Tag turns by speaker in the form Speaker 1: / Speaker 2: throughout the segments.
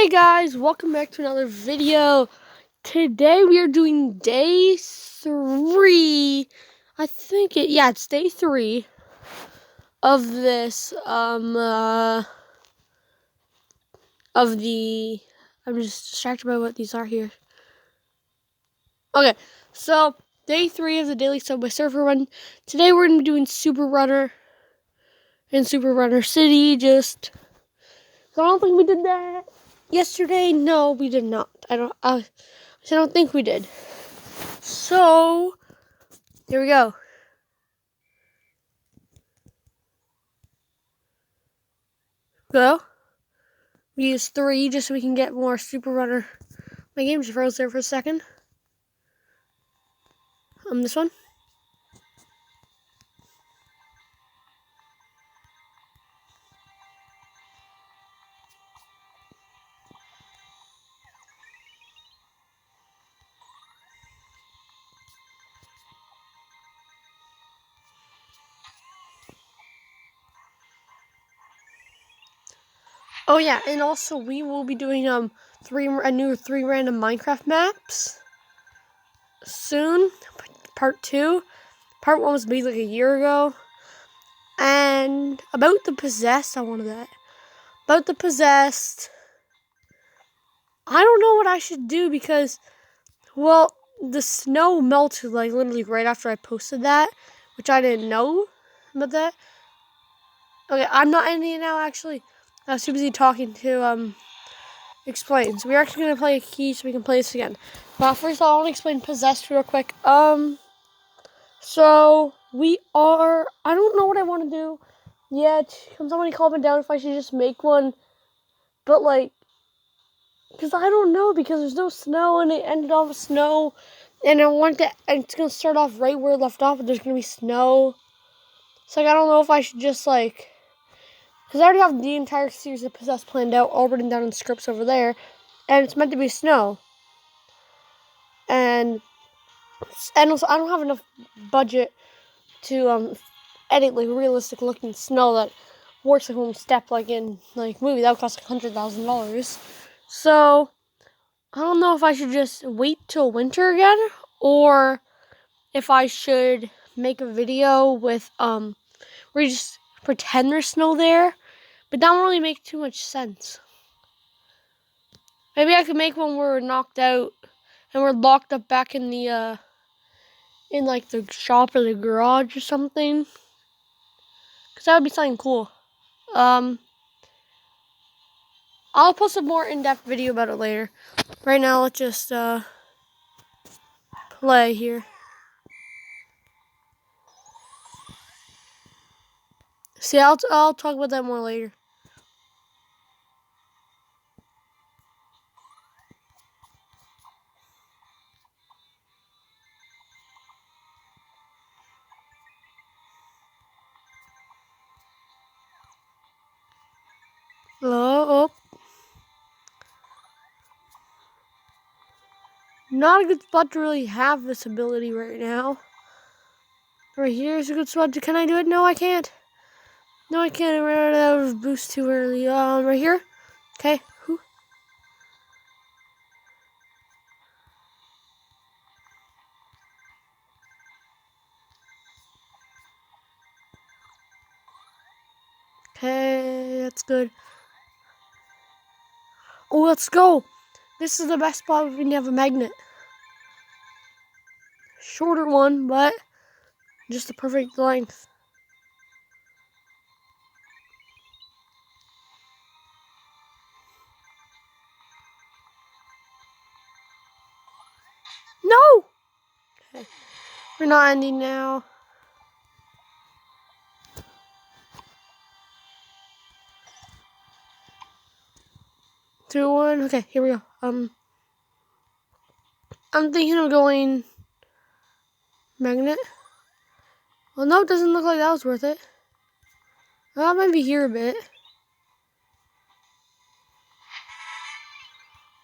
Speaker 1: Hey guys, welcome back to another video. Today we are doing day 3. It's day 3 of this I'm just distracted by what these are here. Okay, so day 3 of the daily Subway Surfer run. Today we're gonna be doing Super Runner in Super Runner City. I don't think we did that yesterday. No, we did not. I don't think we did. So, here we go. We use 3 just so we can get more Super Runner. My game just froze there for a second. This one. Oh yeah, and also we will be doing three random Minecraft maps soon. Part 2. Part 1 was made like a year ago. And about the Possessed, I wanted that. About the Possessed, I don't know what I should do because, well, the snow melted like literally right after I posted that, which I didn't know about that. Okay, I'm not ending it now actually. I was too busy talking to explain. So we're actually gonna play a key so we can play this again. But first of all, I want to explain Possessed real quick. So I don't know what I want to do yet. Can somebody comment down if I should just make one? But because I don't know, because there's no snow and it ended off with snow. And it's gonna start off right where it left off, but there's gonna be snow. So I don't know if I should just because I already have the entire series of Possessed planned out, all written down in scripts over there, and it's meant to be snow. And also, I don't have enough budget to edit realistic looking snow that works like one step in movie. That would cost $100,000. So I don't know if I should just wait till winter again, or if I should make a video with where you just pretend there's snow there. But that won't really make too much sense. Maybe I could make one where we're knocked out and we're locked up back in the the shop or the garage or something. Because that would be something cool. I'll post a more in-depth video about it later. Right now, let's just play here. See, I'll talk about that more later. Oh. Not a good spot to really have this ability right now. Right here is a good spot. Can I do it? No, I can't. No, I can't. I ran out of boost too early. Right here. Okay. Okay, that's good. Oh, let's go. This is the best spot when you have a magnet. Shorter one, but just the perfect length. No! Okay. We're not ending now. Two, one. Okay, here we go. I'm thinking of going magnet. Well, no, it doesn't look like that was worth it. Well, maybe here a bit.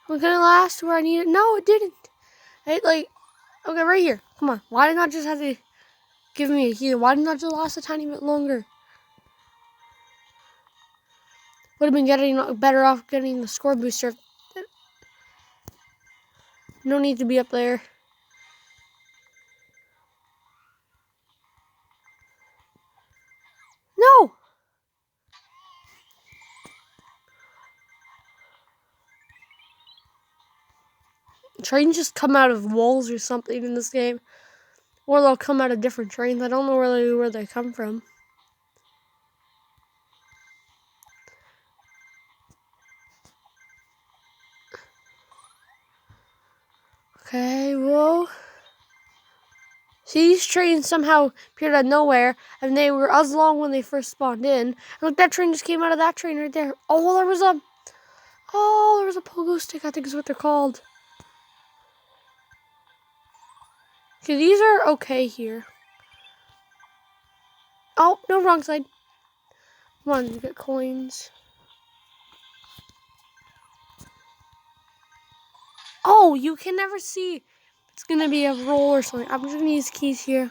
Speaker 1: Was gonna last where I need it? No, it didn't. Okay, right here. Come on. Why did not just have to give me a heal? Why did not just last a tiny bit longer? Would have been better off getting the score booster No need to be up there. No! Trains just come out of walls or something in this game. Or they'll come out of different trains. I don't know really where they come from. Okay, whoa. See, these trains somehow appeared out of nowhere, and they were as long when they first spawned in. And look, that train just came out of that train right there. Oh, there was a pogo stick, I think is what they're called. Okay, these are okay here. Oh, no, wrong side. Come on, you get coins. Oh, you can never see. It's gonna be a roll or something. I'm just gonna use keys here.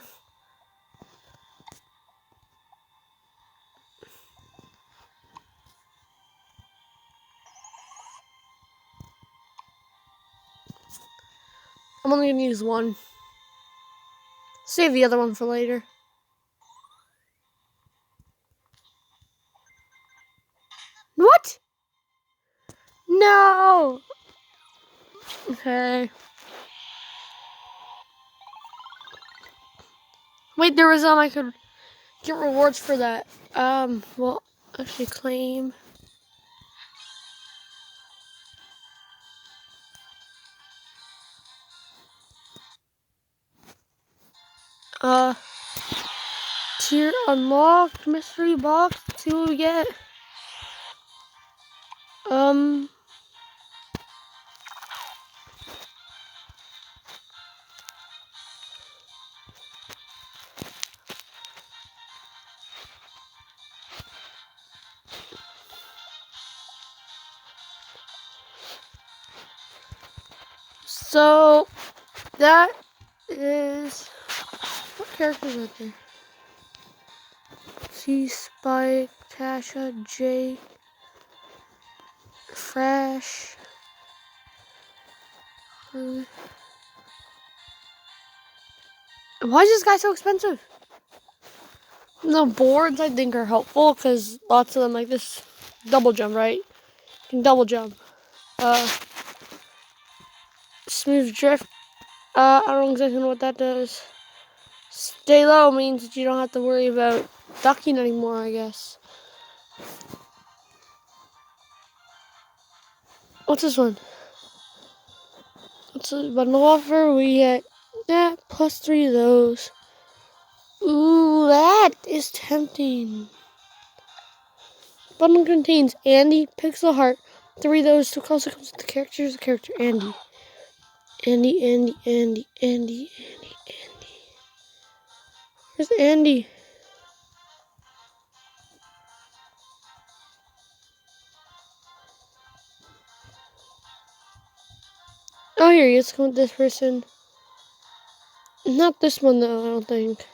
Speaker 1: I'm only gonna use one. Save the other one for later. What? No! Okay. Wait, there was I could get rewards for that. Well, actually claim. Tier unlocked, mystery box. Let's see what we get. So that is what characters are there? C Spike, Tasha, Jake, Fresh. Why is this guy so expensive? The boards I think are helpful because lots of them like this double jump, right? You can double jump. Smooth drift. I don't exactly know what that does. Stay low means that you don't have to worry about ducking anymore, I guess. What's this one? What's a bundle offer? We get plus 3 of those. Ooh, that is tempting. Bundle contains Andy, Pixel Heart, 3 of those. So also comes with the characters. The character Andy. Andy. Where's Andy? Oh, here he is. Come with this person. Not this one though, I don't think.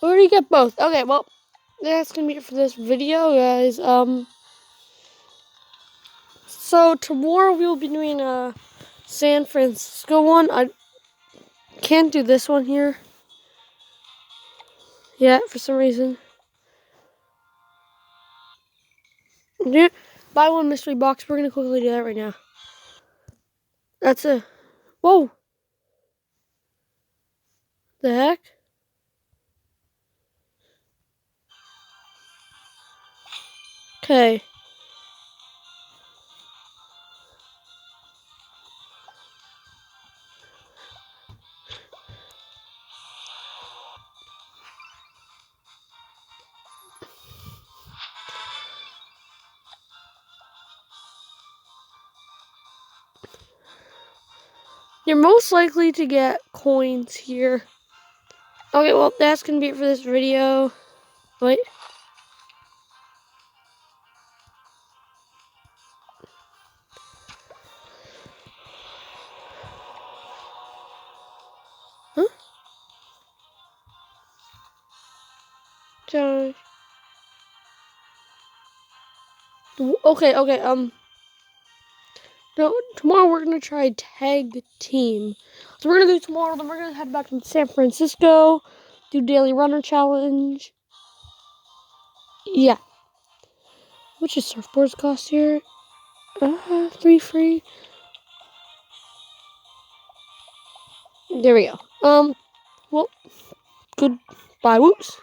Speaker 1: We already get both. Okay, well, that's gonna be it for this video, guys. So tomorrow we will be doing a San Francisco one. I can't do this one here yet for some reason. Yeah, buy one mystery box. We're gonna quickly do that right now. That's a whoa. The heck? Okay. You're most likely to get coins here. Okay, well, that's gonna be it for this video. Wait. Huh? So, okay. No, tomorrow we're gonna try tag team. So we're gonna do tomorrow. Then we're gonna head back to San Francisco, do daily runner challenge. Yeah. Which is surfboards cost here? 3 free. There we go. Well, goodbye, whoops.